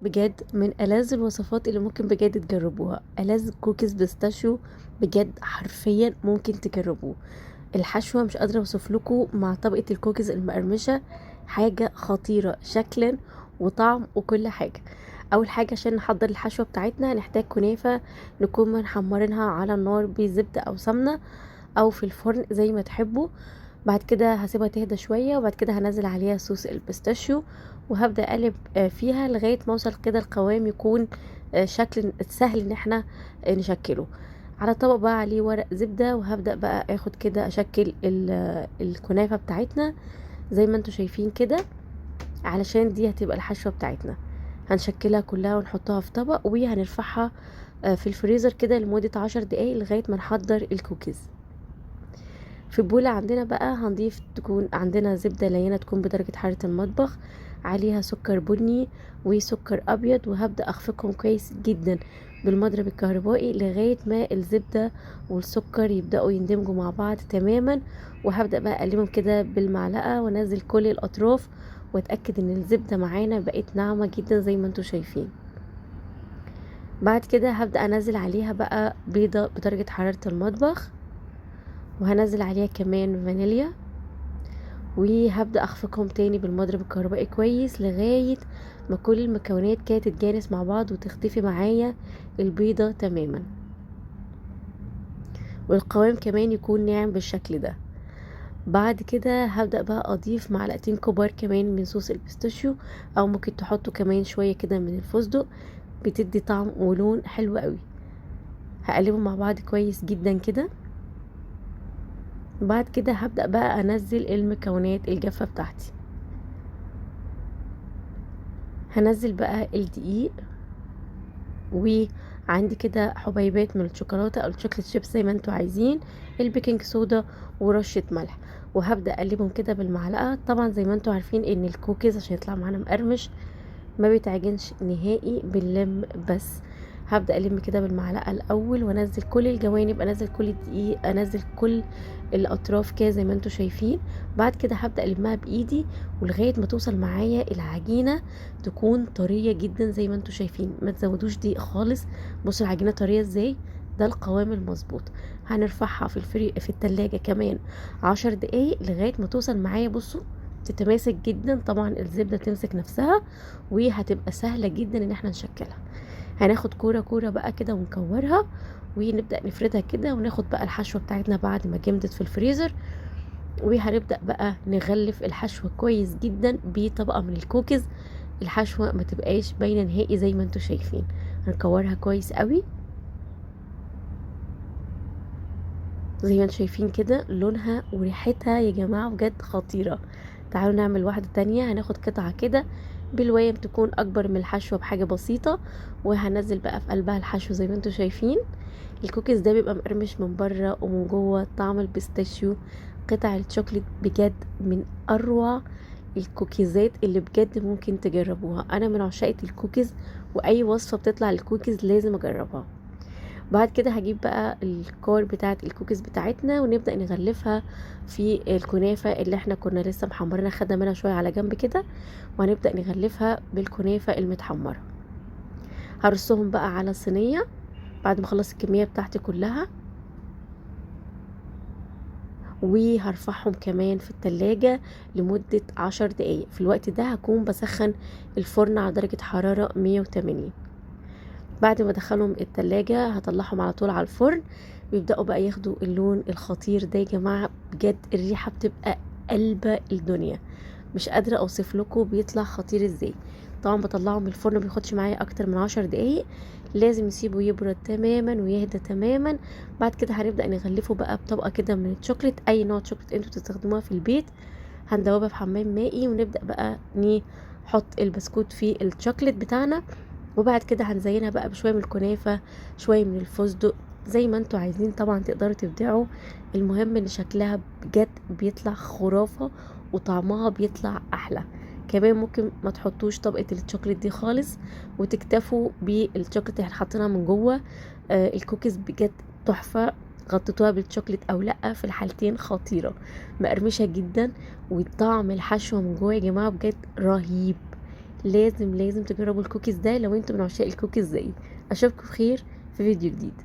بجد من ألذ الوصفات اللي ممكن بجد تجربوها، ألذ كوكيز بيستاشيو. بجد حرفيا ممكن تجربوه. الحشوة مش قادرة اوصف لكم مع طبقة الكوكيز المقرمشة، حاجة خطيرة شكلا وطعم وكل حاجة. اول حاجة عشان نحضر الحشوة بتاعتنا هنحتاج كنافة نكون محمرينها على النار بزبدة او سمنة او في الفرن زي ما تحبوا. بعد كده هسيبها تهدى شوية وبعد كده هنزل عليها صوص البيستاشيو وهبدأ اقلب فيها لغاية ما اوصل كده القوام يكون شكل سهل ان احنا نشكله على طبق بقى عليه ورق زبدة. وهبدأ بقى اخد كده اشكل الكنافة بتاعتنا زي ما انتوا شايفين كده، علشان دي هتبقى الحشوة بتاعتنا. هنشكلها كلها ونحطها في طبق وهنرفعها في الفريزر كده لمدة 10 دقايق لغاية ما نحضر الكوكيز. في بولة عندنا بقى هنضيف تكون عندنا زبدة لينة تكون بدرجة حرارة المطبخ، عليها سكر بني وسكر ابيض، وهبدأ اخفقهم كويس جدا بالمضرب الكهربائي لغاية ما الزبدة والسكر يبدأوا يندمجوا مع بعض تماما. وهبدأ بقى اقلبهم كده بالمعلقة وانزل كل الاطراف واتأكد ان الزبدة معانا بقت ناعمة جدا زي ما انتوا شايفين. بعد كده هبدأ انزل عليها بقى بيضة بدرجة حرارة المطبخ، وهنزل عليها كمان فانيليا، وهبدأ اخفقهم تاني بالمضرب الكهربائي كويس لغاية ما كل المكونات كانت تتجانس مع بعض وتختفي معايا البيضة تماما، والقوام كمان يكون ناعم بالشكل ده. بعد كده هبدأ بقى اضيف معلقتين كبار كمان من صوص البيستاشيو، او ممكن تحطوا كمان شوية كده من الفستق، بتدي طعم ولون حلو قوي. هقلبهم مع بعض كويس جدا كده. بعد كده هبدأ بقى انزل المكونات الجافة بتاعتي. هنزل بقى الدقيق، وعندي كده حبيبات من الشوكولاته او الشوكليت شيبس زي ما انتوا عايزين، البيكنج صودا ورشه ملح، وهبدا اقلبهم كده بالمعلقه. طبعا زي ما انتوا عارفين ان الكوكيز عشان يطلع معانا مقرمش ما بيتعجنش نهائي باللم بس. هبدا الم كده بالمعلقه الاول وانزل كل الجوانب، انزل كل الدقيق، انزل كل الاطراف كده زي ما انتوا شايفين. بعد كده هبدا المها بايدي ولغايه ما توصل معايا العجينه تكون طريه جدا زي ما انتوا شايفين، ما تزودوش دقيق خالص. بصوا العجينه طريه ازاي، ده القوام المظبوط. هنرفعها في التلاجة كمان 10 دقايق لغايه ما توصل معايا. بصوا تتماسك جدا، طبعا الزبده تمسك نفسها وهتبقى سهله جدا ان احنا نشكلها. هناخد كوره كوره بقى كده ونكورها ونبدا نفردها كده، وناخد بقى الحشوه بتاعتنا بعد ما جمدت في الفريزر، وهنبدا بقى نغلف الحشوه كويس جدا بطبقه من الكوكيز. الحشوه ما تبقاش باينه نهائي زي ما انتوا شايفين. هنكورها كويس قوي زي ما انتوا شايفين كده، لونها وريحتها يا جماعه بجد خطيره. تعالوا نعمل واحده تانية. هناخد قطعه كده بالوايم تكون اكبر من الحشوه بحاجه بسيطه، وهنزل بقى في قلبها الحشو زي ما انتوا شايفين. الكوكيز ده بيبقى مقرمش من بره ومن جوه، طعم البيستاشيو، قطع الشوكليت، بجد من اروع الكوكيزات اللي بجد ممكن تجربوها. انا من عشاقة الكوكيز، واي وصفة بتطلع للكوكيز لازم اجربها. بعد كده هجيب بقى الكور بتاعه الكوكيز بتاعتنا ونبدأ نغلفها في الكنافة اللي احنا كنا لسه محمرينها، خدنا منها شوية على جنب كده، وهنبدأ نغلفها بالكنافة المتحمرة. هرصهم بقى على صينية بعد ما اخلص الكمية بتاعتي كلها، وهرفعهم كمان في التلاجة لمدة 10 دقايق. في الوقت ده هكون بسخن الفرن على درجة حرارة 180. بعد ما ادخلهم التلاجة هطلعهم على طول على الفرن، بيبدأوا بقى ياخدوا اللون الخطير ده. يا جماعة بجد الريحة بتبقى قلبة الدنيا، مش قادرة اوصف لكم بيطلع خطير ازاي. طبعا بطلعه من الفرن ما بياخدش معايا اكتر من 10 دقايق، لازم نسيبه يبرد تماما ويهدى تماما. بعد كده هنبدأ نغلفه بقى بطبقة كده من الشوكليت، اي نوع شوكليت انتوا بتستخدموها في البيت. هندوبها في حمام مائي ونبدأ بقى نحط البسكوت في الشوكليت بتاعنا، وبعد كده هنزينها بقى بشوية من الكنافة، شوية من الفستق، زي ما انتوا عايزين. طبعا تقدروا تبدعوا، المهم ان شكلها بجد بيطلع خرافة وطعمها بيطلع احلى. كمان ممكن ما تحطوش طبقة الشوكولات دي خالص وتكتفوا بالشوكولات اللي حاطينها من جوه. الكوكيز بجد تحفة، غطيتوها بالشوكولات او لا، في الحالتين خطيرة، مقرمشة جدا، وطعم الحشوة من جوه يا جماعة بجد رهيب. لازم تجربوا الكوكيز ده لو انتوا من عشاق الكوكيز زيي. اشوفكم بخير في فيديو جديد.